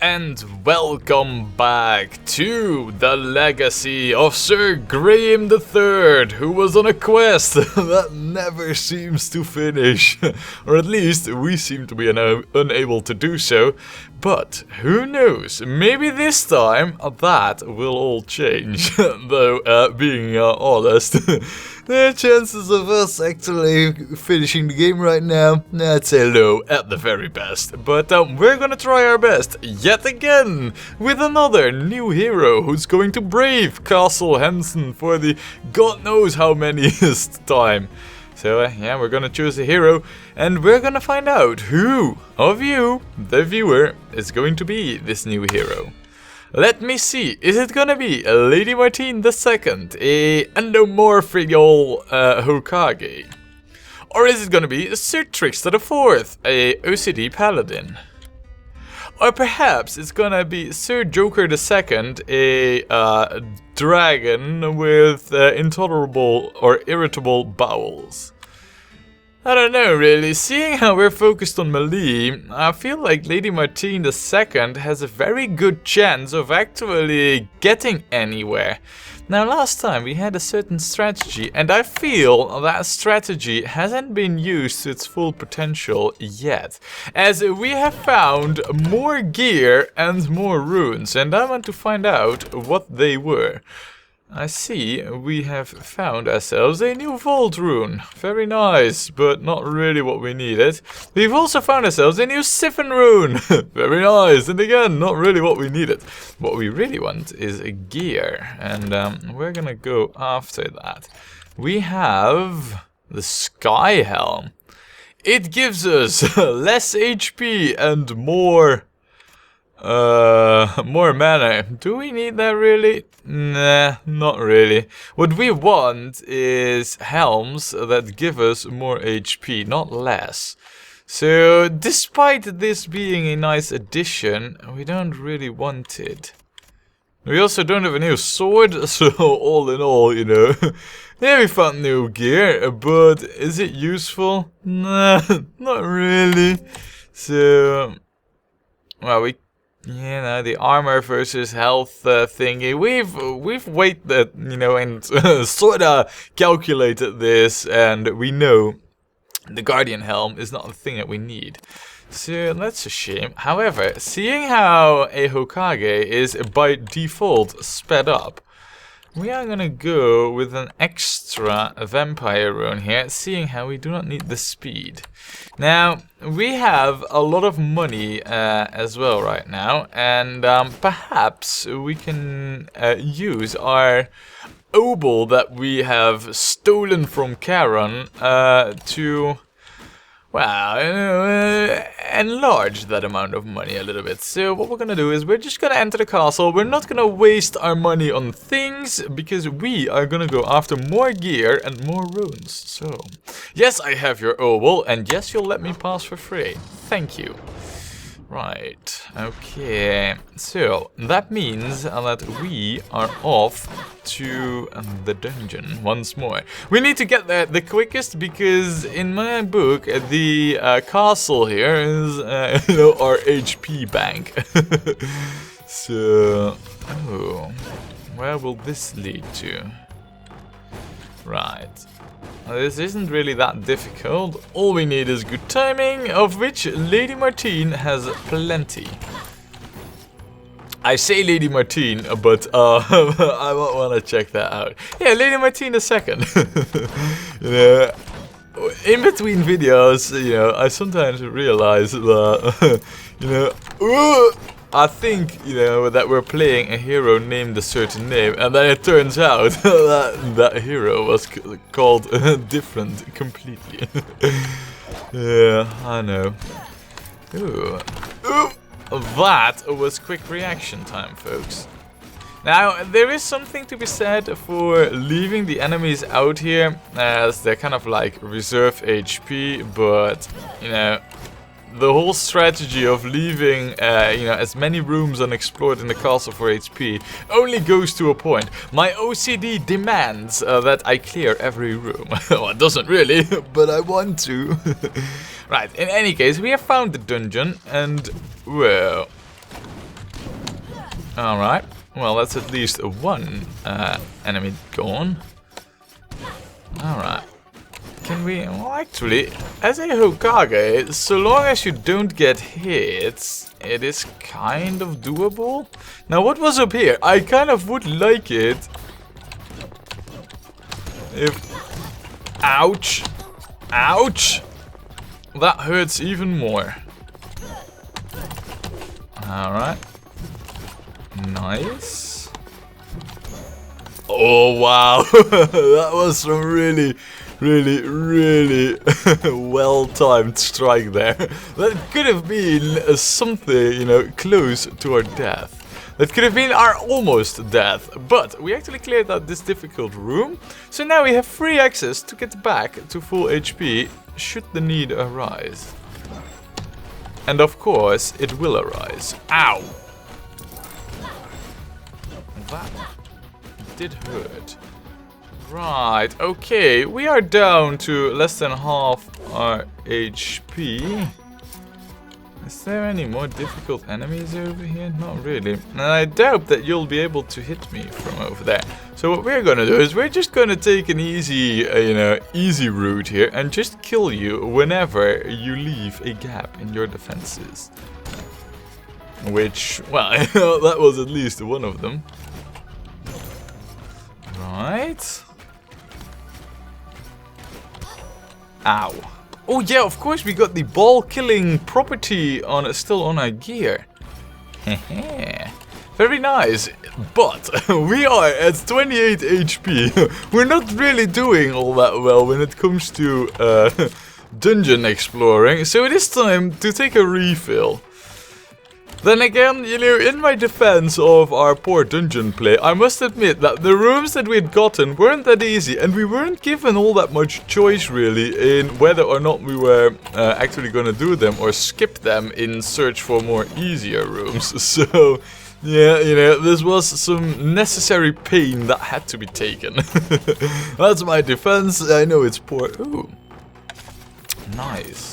and welcome back to the legacy of Sir Graham III, who was on a quest that never seems to finish. Or at least we seem to be unable to do so. But who knows, maybe this time that will all change. Though, being honest, the chances of us actually finishing the game right now, I'd say low at the very best. But we're gonna try our best yet again with another new hero who's going to brave Castle Hansen for the god knows how manyest time. So yeah, we're gonna choose a hero and we're gonna find out who of you, the viewer, is going to be this new hero. Let me see, is it gonna be Lady Martine II, a endomorphical Hokage? Or is it gonna be Sir Trickster IV, a OCD paladin? Or perhaps it's gonna be Sir Joker II, a dragon with intolerable or irritable bowels. I don't know really, seeing how we're focused on melee, I feel like Lady Martine II has a very good chance of actually getting anywhere. Now last time we had a certain strategy and I feel that strategy hasn't been used to its full potential yet. As we have found more gear and more runes and I want to find out what they were. I see we have found ourselves a new vault rune. Very nice, but not really what we needed. We've also found ourselves a new siphon rune. Very nice, and again, not really what we needed. What we really want is a gear, and we're gonna go after that. We have the Sky Helm. It gives us less HP and more mana. Do we need that really? Nah, not really. What we want is helms that give us more HP, not less. So, despite this being a nice addition, we don't really want it. We also don't have a new sword, so all in all, you know, yeah, we found new gear, but is it useful? Nah, not really. So, well, you know, the armor versus health thingy, we've weighed, you know, and sorta calculated this, and we know the Guardian Helm is not the thing that we need. So that's a shame. However, seeing how a Hokage is by default sped up, we are gonna go with an extra vampire rune here, seeing how we do not need the speed. Now, we have a lot of money as well right now, and perhaps we can use our obol that we have stolen from Charon to, well, enlarge that amount of money a little bit. So what we're gonna do is we're just gonna enter the castle. We're not gonna waste our money on things because we are gonna go after more gear and more runes. So, yes, I have your obol, and yes, you'll let me pass for free. Thank you. Right, okay, so that means that we are off to the dungeon once more. We need to get there the quickest because in my book the castle here is you know, our HP bank. So, oh, where will this lead to? Right. This isn't really that difficult. All we need is good timing, of which Lady Martine has plenty. I say Lady Martine, but I might want to check that out. Yeah, Lady Martine II. You know, in between videos, you know, I sometimes realize that, you know, I think, you know, that we're playing a hero named a certain name, and then it turns out that that hero was called different completely. Yeah, I know. Ooh. Ooh. That was quick reaction time, folks. Now, there is something to be said for leaving the enemies out here, as they're kind of like reserve HP, but, you know, the whole strategy of leaving, you know, as many rooms unexplored in the castle for HP only goes to a point. My OCD demands that I clear every room. Well, it doesn't really, but I want to. Right, in any case, we have found the dungeon, and, well, Alright, well that's at least one enemy gone. Alright. Can we... well actually, as a Hokage, so long as you don't get hit, it is kind of doable. Now what was up here? I kind of would like it if... ouch! Ouch! That hurts even more. Alright. Nice. Oh wow, that was some really well-timed strike there. That could have been something, you know, close to our death. That could have been our almost death, but we actually cleared out this difficult room, so now we have free access to get back to full HP should the need arise. And of course, it will arise. Ow! That did hurt. Right, okay, we are down to less than half our HP. Is there any more difficult enemies over here? Not really. And I doubt that you'll be able to hit me from over there. So what we're gonna do is we're just gonna take an easy, easy route here and just kill you whenever you leave a gap in your defenses. Which, well, that was at least one of them. Right. Ow. Oh yeah, of course we got the ball killing property on still on our gear. Very nice. But we are at 28 HP. We're not really doing all that well when it comes to dungeon exploring, so it is time to take a refill. Then again, you know, in my defense of our poor dungeon play, I must admit that the rooms that we'd gotten weren't that easy, and we weren't given all that much choice really in whether or not we were actually gonna do them or skip them in search for more easier rooms. So, yeah, you know, this was some necessary pain that had to be taken. That's my defense. I know it's poor. Ooh. Nice.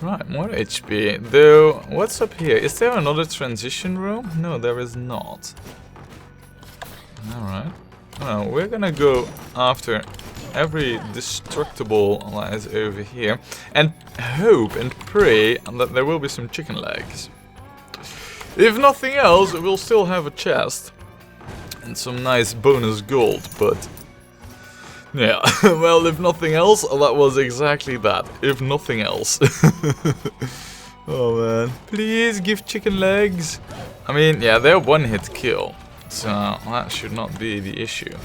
Right, more HP. Though, what's up here? Is there another transition room? No, there is not. Alright. Well, we're gonna go after every destructible lies over here and hope and pray that there will be some chicken legs. If nothing else, we'll still have a chest and some nice bonus gold, but... yeah, well, if nothing else, that was exactly that. If nothing else. Oh man, please give chicken legs. I mean, yeah, they're one-hit kill, so that should not be the issue.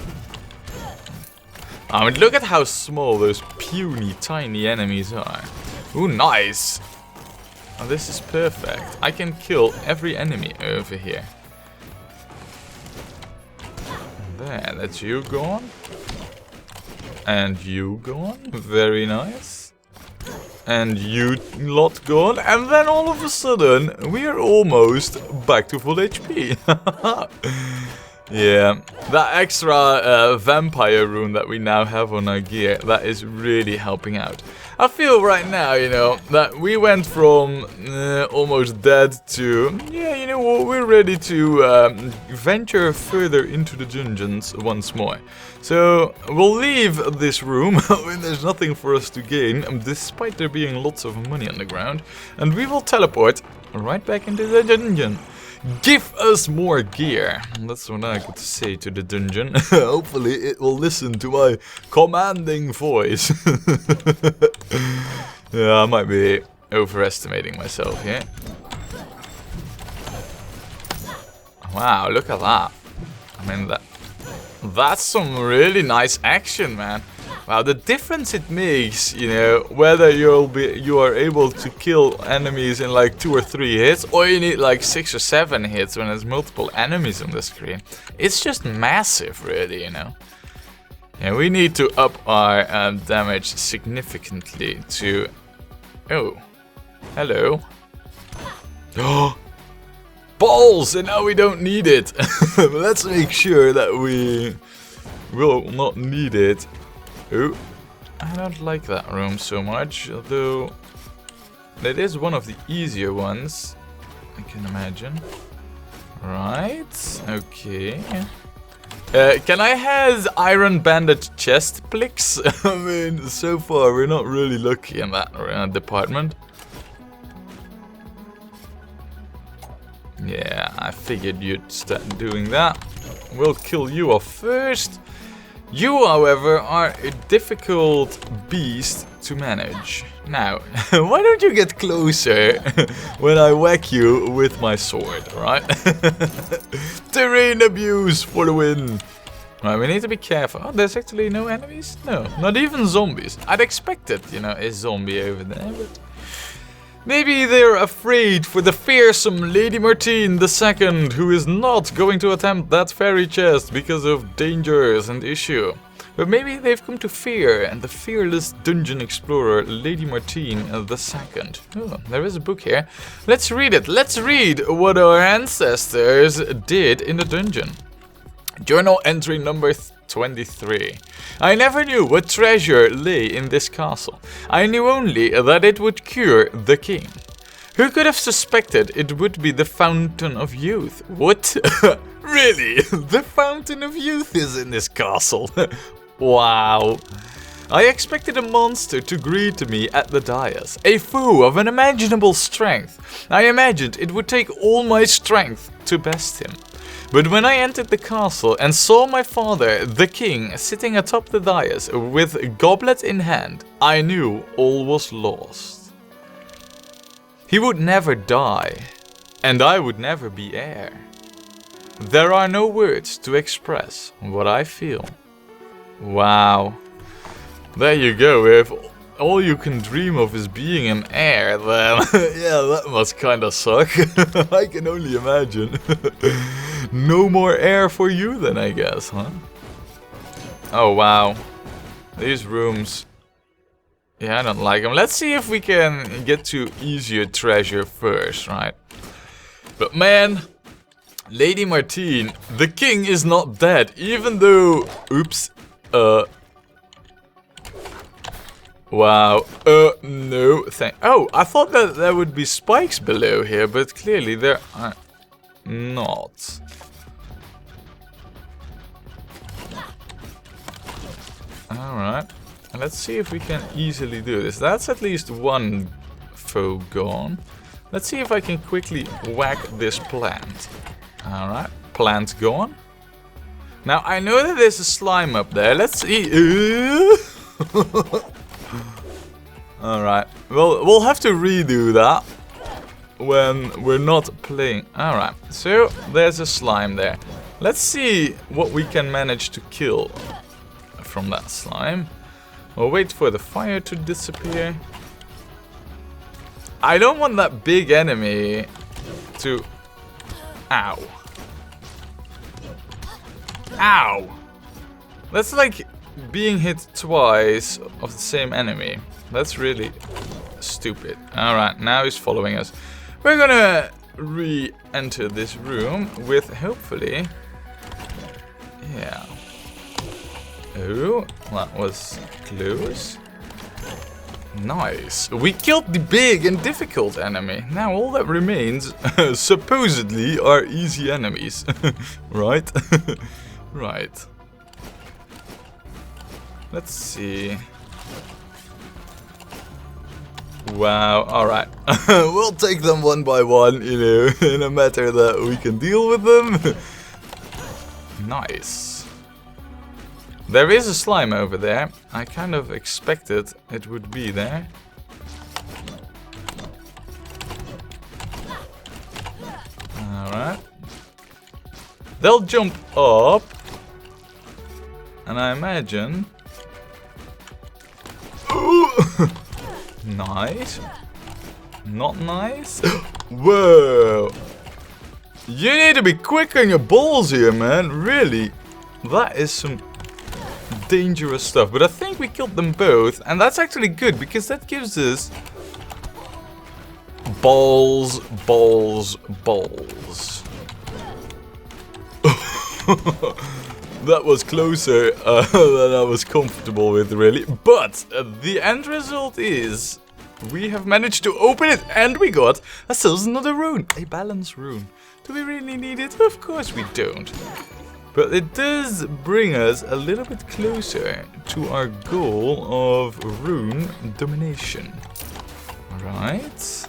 I mean, look at how small those puny, tiny enemies are. Ooh, nice. Oh, this is perfect. I can kill every enemy over here. There, that's you gone. And you gone, very nice. And you lot gone, and then all of a sudden, we are almost back to full HP. Yeah, that extra vampire rune that we now have on our gear, that is really helping out. I feel right now, you know, that we went from almost dead to, yeah, you know what, we're ready to venture further into the dungeons once more. So, we'll leave this room when there's nothing for us to gain, despite there being lots of money on the ground, and we will teleport right back into the dungeon. Give us more gear. That's what I got to say to the dungeon. Hopefully it will listen to my commanding voice. Yeah, I might be overestimating myself here. Wow, look at that. I mean, that's some really nice action, man. Wow, the difference it makes, you know, whether you are able to kill enemies in like 2 or 3 hits, or you need like 6 or 7 hits when there's multiple enemies on the screen. It's just massive, really, you know. Yeah, we need to up our damage significantly to... Oh, hello. Oh, balls! And now we don't need it. Let's make sure that we will not need it. Oh, I don't like that room so much, although it is one of the easier ones, I can imagine. Right, okay. Can I have iron banded chest, please? I mean, so far we're not really lucky in that department. Yeah, I figured you'd start doing that. We'll kill you off first. You, however, are a difficult beast to manage. Now, why don't you get closer when I whack you with my sword, right? Terrain abuse for the win. Right, we need to be careful. Oh, there's actually no enemies? No, not even zombies. I'd expected, you know, a zombie over there, but... maybe they're afraid for the fearsome Lady Martine II, who is not going to attempt that fairy chest because of dangers and issue. But maybe they've come to fear and the fearless dungeon explorer Lady Martine II. Oh, there is a book here. Let's read it. Let's read what our ancestors did in the dungeon. Journal entry number 23. I never knew what treasure lay in this castle. I knew only that it would cure the king. Who could have suspected it would be the Fountain of Youth? What? Really? The Fountain of Youth is in this castle? Wow. I expected a monster to greet me at the dais, a foe of unimaginable strength. I imagined it would take all my strength to best him. But when I entered the castle and saw my father, the king, sitting atop the dais with goblet in hand, I knew all was lost. He would never die, and I would never be heir. There are no words to express what I feel. Wow. There you go. If all you can dream of is being an heir, then yeah, that must kinda suck. I can only imagine. No more air for you then, I guess, huh? Oh, wow. These rooms. Yeah, I don't like them. Let's see if we can get to easier treasure first, right? But man, Lady Martine, the king is not dead, even though... oops. Wow. No. Oh, I thought that there would be spikes below here, but clearly there are not. Alright. Let's see if we can easily do this. That's at least one foe gone. Let's see if I can quickly whack this plant. Alright. Plant gone. Now, I know that there's a slime up there. Let's see. Alright. Well, we'll have to redo that when we're not playing. Alright. So, there's a slime there. Let's see what we can manage to kill from that slime. We'll wait for the fire to disappear. I don't want that big enemy to... ow. Ow! That's like being hit twice of the same enemy. That's really stupid. Alright, now he's following us. We're gonna re-enter this room with hopefully... yeah. Oh, that was close. Nice. We killed the big and difficult enemy. Now all that remains, supposedly, are easy enemies. Right? Right. Let's see. Wow, alright. We'll take them one by one, you know, in a matter that we can deal with them. Nice. There is a slime over there. I kind of expected it would be there. Alright. They'll jump up. And I imagine... nice. Not nice. Whoa. You need to be quick on your balls here, man. Really. That is some dangerous stuff. But I think we killed them both. And that's actually good, because that gives us... balls, balls, balls. That was closer than I was comfortable with, really. But the end result is we have managed to open it, and we got ourselves another rune, a balance rune. Do we really need it? Of course we don't. But it does bring us a little bit closer to our goal of rune domination. Alright.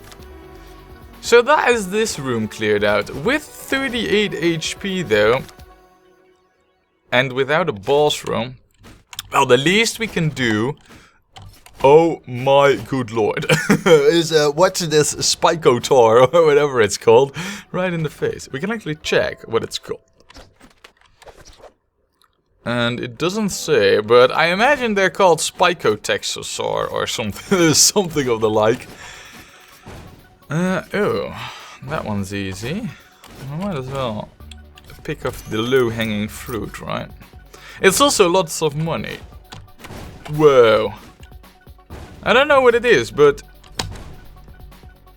So that is this room cleared out. With 38 HP though, and without a boss room, well, the least we can do, oh my good lord, is watch this Spikotar, or whatever it's called, right in the face. We can actually check what it's called. And it doesn't say, but I imagine they're called Spikotexosaur or something, something of the like. Oh, that one's easy. I might as well pick off the low-hanging fruit, right? It's also lots of money. Whoa. I don't know what it is, but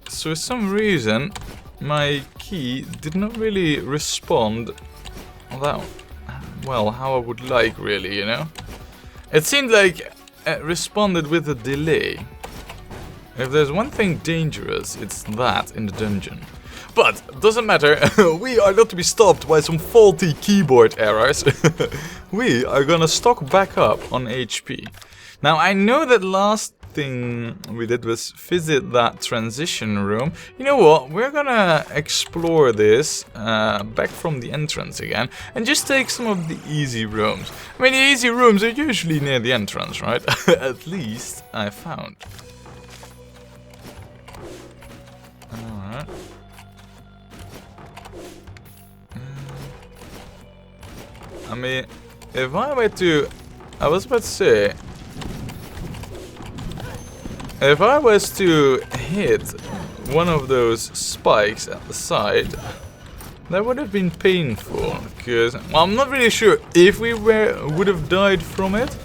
for some reason my key did not really respond that well how I would like, really, you know? It seemed like it responded with a delay. If there's one thing dangerous, it's that in the dungeon. But doesn't matter, we are not to be stopped by some faulty keyboard errors. We are gonna stock back up on HP. Now I know that last thing we did was visit that transition room. You know what, we're gonna explore this back from the entrance again and just take some of the easy rooms. I mean, the easy rooms are usually near the entrance, right? At least I found. Alright. I mean, if I were to... I was about to say... If I was to hit one of those spikes at the side, that would have been painful, because... Well, I'm not really sure if we would have died from it,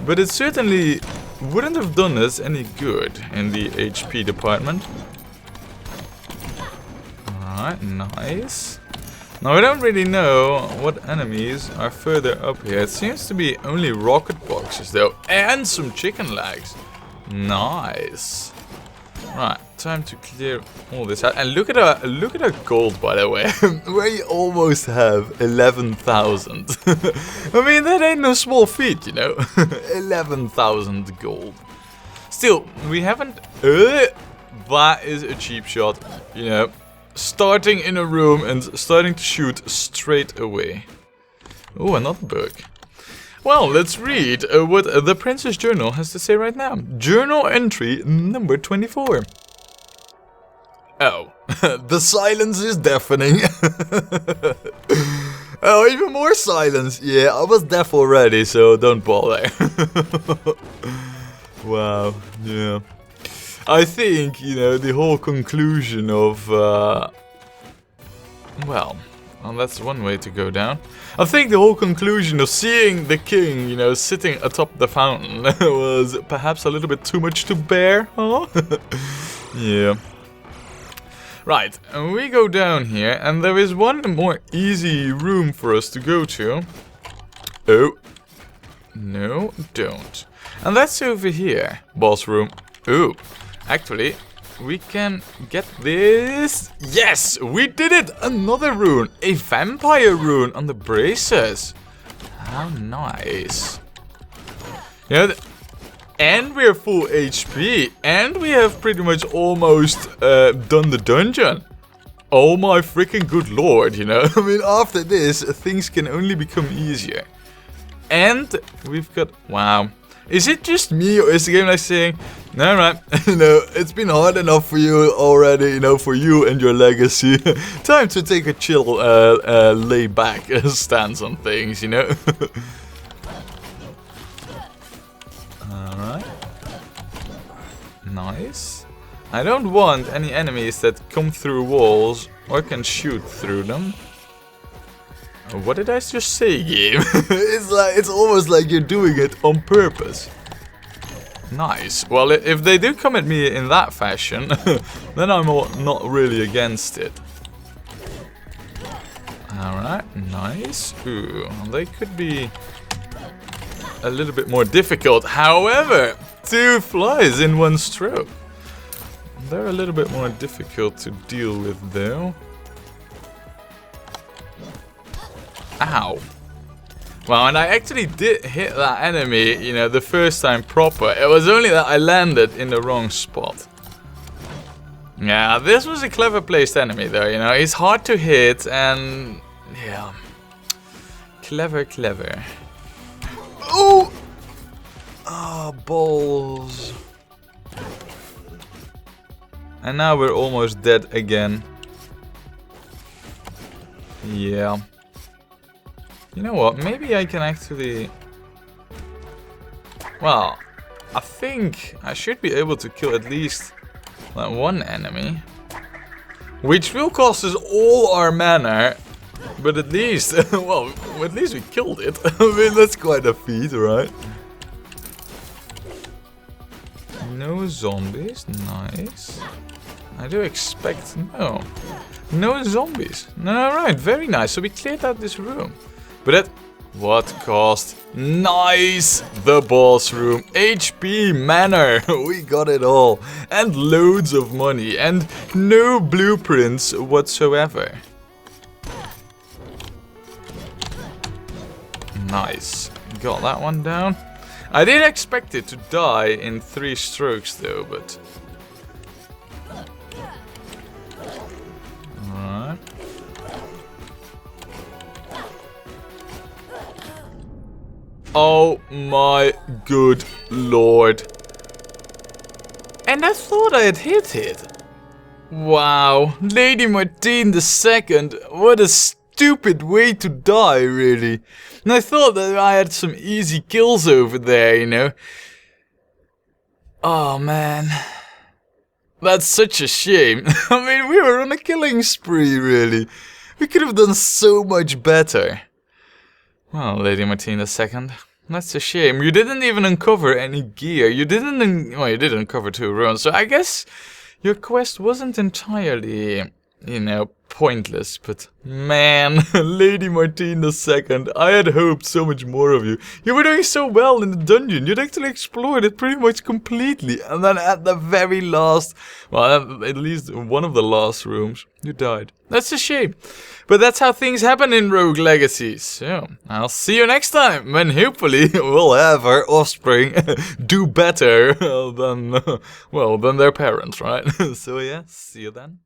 but it certainly wouldn't have done us any good in the HP department. Alright, nice. Now, I don't really know what enemies are further up here. It seems to be only rocket boxes, though, and some chicken legs. Nice. Right, time to clear all this out. And look at our gold, by the way. We almost have 11,000. I mean, that ain't no small feat, you know. 11,000 gold. Still, we haven't... that is a cheap shot, you know. Starting in a room and starting to shoot straight away. Oh, another book. Well, let's read what the Princess Journal has to say right now. Journal entry number 24. Oh, the silence is deafening. Oh, even more silence. Yeah, I was deaf already, so don't bother. Wow, yeah. I think, you know, the whole conclusion of, well, that's one way to go down. I think the whole conclusion of seeing the king, you know, sitting atop the fountain was perhaps a little bit too much to bear, huh? Yeah. Right, and we go down here, and there is one more easy room for us to go to. Oh. No, don't. And that's over here, boss room. Oh. Actually, we can get this. Yes, we did it! Another rune, a vampire rune on the braces. How nice. You know, and we're full HP, and we have pretty much almost done the dungeon. Oh my freaking good lord, you know. I mean, after this, things can only become easier. And we've got... Wow. Is it just me, or is the game like saying, alright, you know, it's been hard enough for you already, you know, for you and your legacy. Time to take a chill, lay back stance on things, you know. Alright. Nice. I don't want any enemies that come through walls or can shoot through them. What did I just say, game? It's almost like you're doing it on purpose. Nice. Well, if they do come at me in that fashion, then I'm not really against it. Alright, nice. Ooh, they could be a little bit more difficult. However, 2 flies in one stroke. They're a little bit more difficult to deal with though. Ow. Well, and I actually did hit that enemy, you know, the first time proper. It was only that I landed in the wrong spot. Yeah, this was a clever placed enemy though, you know. He's hard to hit and... yeah. Clever, clever. Oh! Oh, balls. And now we're almost dead again. Yeah. You know what? Maybe I can actually... well, I think I should be able to kill at least like one enemy. Which will cost us all our mana. But at least, well, at least we killed it. I mean, that's quite a feat, right? No zombies, nice. I do expect, no zombies. Alright, very nice. So we cleared out this room. But at what cost? Nice! The boss room. HP, mana. We got it all. And loads of money. And no blueprints whatsoever. Nice. Got that one down. I did expect it to die in 3 strokes though, but... alright. Oh my good lord. And I thought I had hit it. Wow. Lady Martine II. What a stupid way to die, really. And I thought that I had some easy kills over there, you know. Oh man. That's such a shame. I mean, we were on a killing spree, really. We could have done so much better. Well, Lady Martine II, that's a shame. You didn't even uncover any gear. You didn't, well, you did uncover 2 runes, so I guess your quest wasn't entirely, you know, pointless. But man, Lady Martine II, I had hoped so much more of you. You were doing so well in the dungeon. You'd actually explored it pretty much completely. And then at the very last, well, at least one of the last rooms, you died. That's a shame. But that's how things happen in Rogue Legacies. So, I'll see you next time, when hopefully we'll have our offspring do better than, well, than their parents, right? So yeah, see you then.